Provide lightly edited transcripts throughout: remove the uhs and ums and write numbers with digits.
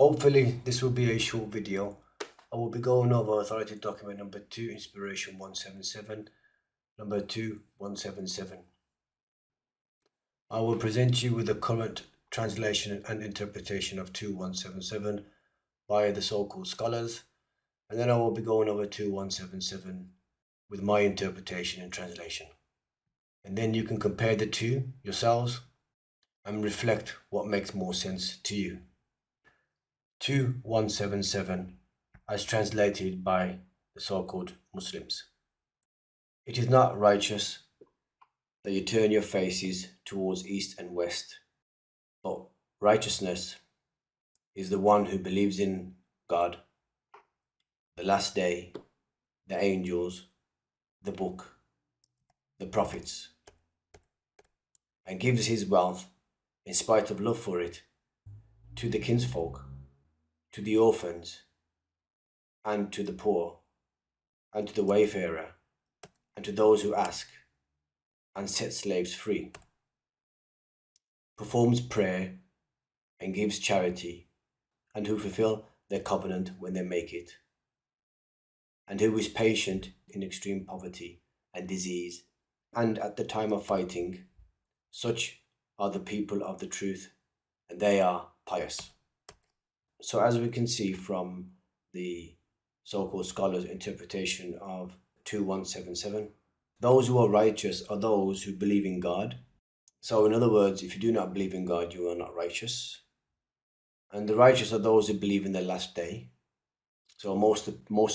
Hopefully this will be a short video. I will be going over authoritative document number 2, inspiration 177, number 2177. I will present you with the current translation and interpretation of 2177 by the so-called scholars, and then I will be going over 2177 with my interpretation and translation. And then you can compare the two yourselves and reflect what makes more sense to you. 2177 as translated by the so-called Muslims. It is not righteous that you turn your faces towards east and west, but righteousness is the one who believes in God, the last day, the angels, the book, the prophets, and gives his wealth, in spite of love for it, to the kinsfolk, to the orphans, and to the poor, and to the wayfarer, and to those who ask, and sets slaves free, performs prayer and gives charity, and who fulfill their covenant when they make it, and who is patient in extreme poverty and disease, and at the time of fighting. Such are the people of the truth, and they are pious. So as we can see from the so-called scholars' interpretation of 2177, those who are righteous are those who believe in God. So in other words, if you do not believe in God, you are not righteous. And the righteous are those who believe in the last day. So most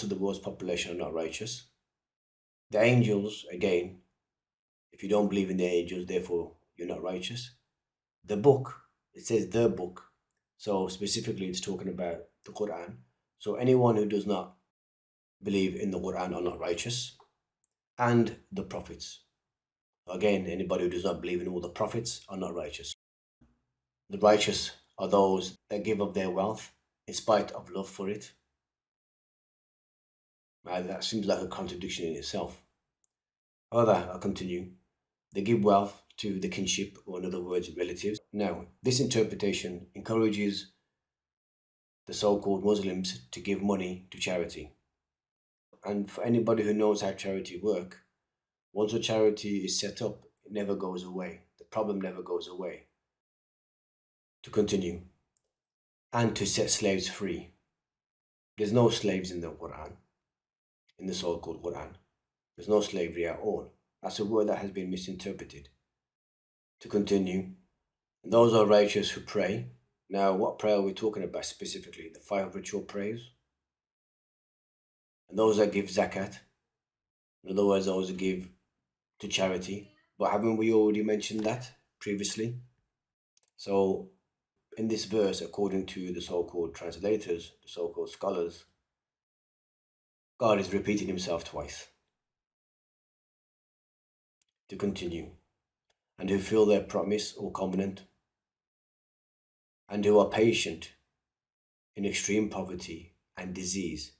of the world's population are not righteous. The angels, again, if you don't believe in the angels, therefore you're not righteous. The book, it says the book. So specifically it's talking about the Quran. So anyone who does not believe in the Quran are not righteous. And the prophets. Again, anybody who does not believe in all the prophets are not righteous. The righteous are those that give of their wealth in spite of love for it. Now, that seems like a contradiction in itself. However, I'll continue. They give wealth to the kinship, or in other words, relatives. Now, this interpretation encourages the so-called Muslims to give money to charity. And for anybody who knows how charity works, once a charity is set up, it never goes away. The problem never goes away. To continue. And to set slaves free. There's no slaves in the Quran, in the so-called Quran. There's no slavery at all. That's a word that has been misinterpreted. To continue. Those are righteous who pray. Now, what prayer are we talking about specifically? The 5 ritual prayers? And those that give zakat. In other words, those that give to charity. But haven't we already mentioned that previously? So, in this verse, according to the so-called translators, the so-called scholars, God is repeating himself twice. To continue. And who fulfill their promise or covenant, and who are patient in extreme poverty and disease.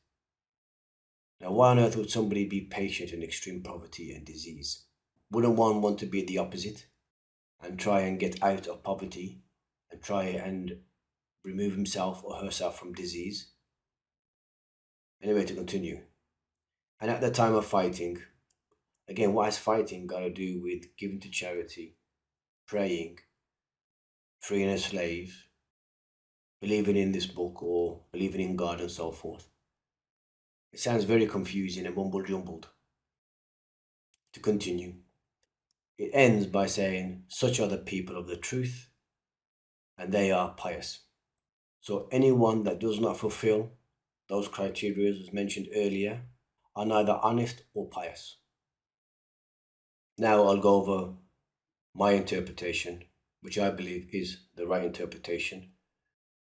Now, why on earth would somebody be patient in extreme poverty and disease? Wouldn't one want to be the opposite and try and get out of poverty and try and remove himself or herself from disease? Anyway, to continue. And at the time of fighting, again, what has fighting got to do with giving to charity, praying, freeing a slave, believing in this book, or believing in God, and so forth? It sounds very confusing and mumble-jumbled. To continue. It ends by saying, such are the people of the truth, and they are pious. So anyone that does not fulfill those criteria as mentioned earlier are neither honest or pious. Now I'll go over my interpretation, which I believe is the right interpretation,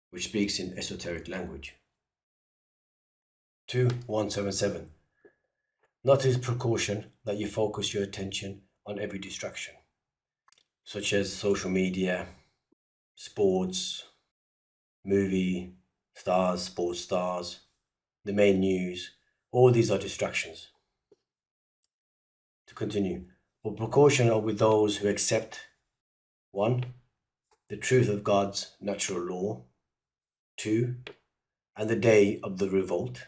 which speaks in esoteric language. 2177. Not as precaution that you focus your attention on every distraction, such as social media, sports, movie stars, sports stars, the main news. All these are distractions. To continue. For precaution are with those who accept 1. The truth of God's natural law, 2. And the day of the revolt.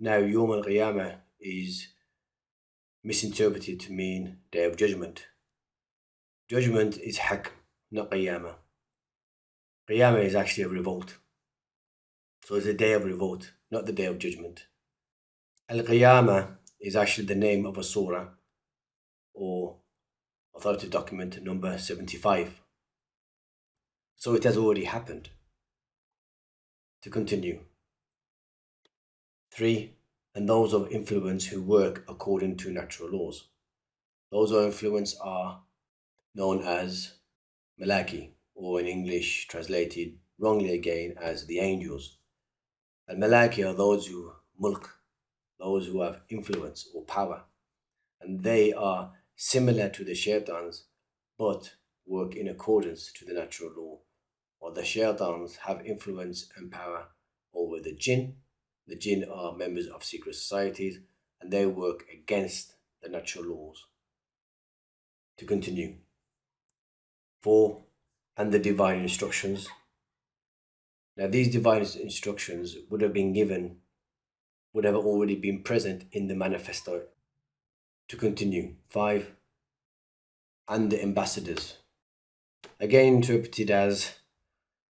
Now, Yawm al-Qiyamah is misinterpreted to mean day of judgment. Judgment is haqq, not qiyamah. Qiyamah is actually a revolt. So it's a day of revolt, not the day of judgment. Al-Qiyamah is actually the name of a surah or authoritative document number 75. So it has already happened. To continue. 3. And those of influence who work according to natural laws. Those of influence are known as Malaki, or in English translated wrongly again as the angels. And Malaki are those who mulk, those who have influence or power. And they are similar to the shaitans, but work in accordance to the natural law. While the shaitans have influence and power over the jinn. The jinn are members of secret societies and they work against the natural laws. To continue. 4. And the divine instructions. Now these divine instructions would have already been present in the manifesto. To continue. 5. And the ambassadors. Again interpreted as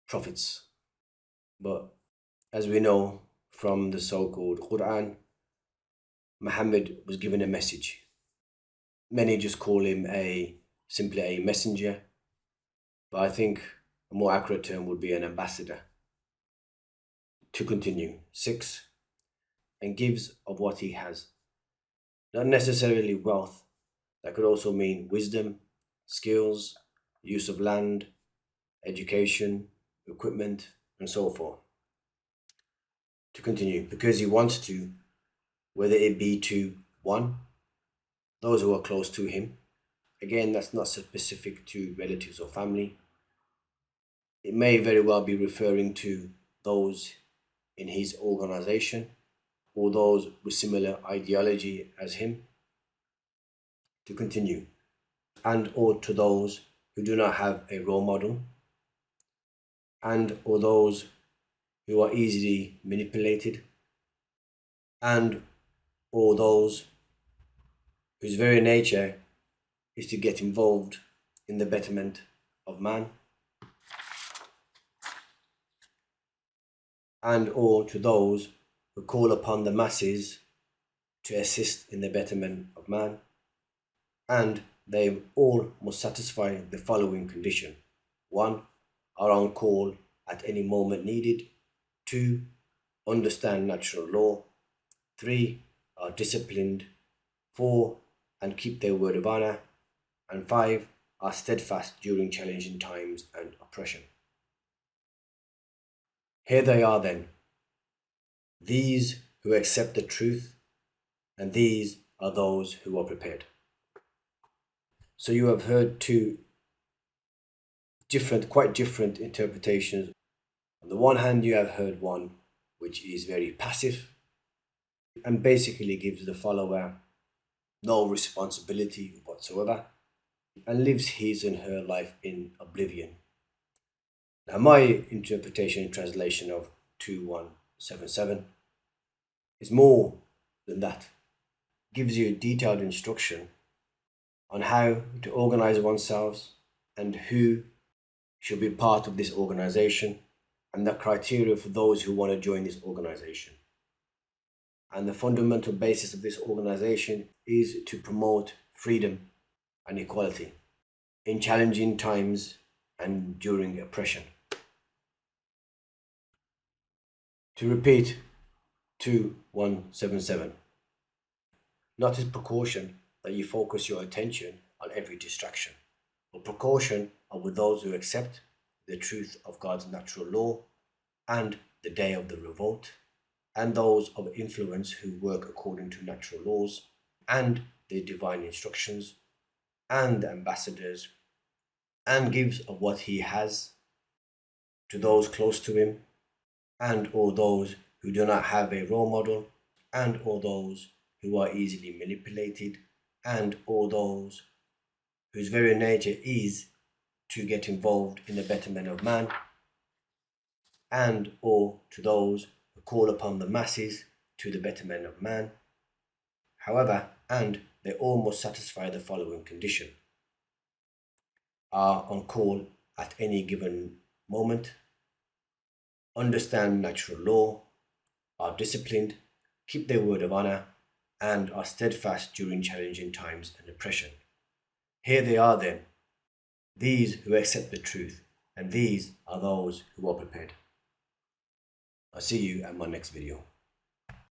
prophets. But as we know from the so-called Qu'ran, Muhammad was given a message. Many just call him simply a messenger, but I think a more accurate term would be an ambassador. To continue. 6. And gives of what he has. Not necessarily wealth, that could also mean wisdom, skills, use of land, education, equipment, and so forth. To continue. Because he wants to, whether it be to 1. Those who are close to him. Again, that's not specific to relatives or family. It may very well be referring to those in his organization or those with similar ideology as him. To continue. And or to those who do not have a role model and or those who are easily manipulated and or those whose very nature is to get involved in the betterment of man, and or to those who call upon the masses to assist in the betterment of man, and they all must satisfy the following condition. 1. Are on call at any moment needed. 2. Understand natural law. 3. Are disciplined. 4. And keep their word of honor. And 5. Are steadfast during challenging times and oppression. Here they are then. These who accept the truth, and these are those who are prepared. So you have heard two quite different interpretations. On the one hand, you have heard one which is very passive and basically gives the follower no responsibility whatsoever and lives his and her life in oblivion. Now, my interpretation and translation of 2177 is more than that. It gives you detailed instruction on how to organize oneself and who should be part of this organization and the criteria for those who want to join this organization. And the fundamental basis of this organization is to promote freedom and equality in challenging times and during oppression. To repeat 2177. Not as precaution that you focus your attention on every distraction, but precaution are with those who accept the truth of God's natural law and the day of the revolt, and those of influence who work according to natural laws and the divine instructions, and the ambassadors, and gives of what he has to those close to him, and or those who do not have a role model, and or those who are easily manipulated, and or those whose very nature is to get involved in the betterment of man, and or to those who call upon the masses to the betterment of man. However, and they all must satisfy the following condition: are on call at any given moment, understand natural law, are disciplined, keep their word of honor, and are steadfast during challenging times and oppression. Here they are then, these who accept the truth, and these are those who are prepared. I'll see you at my next video.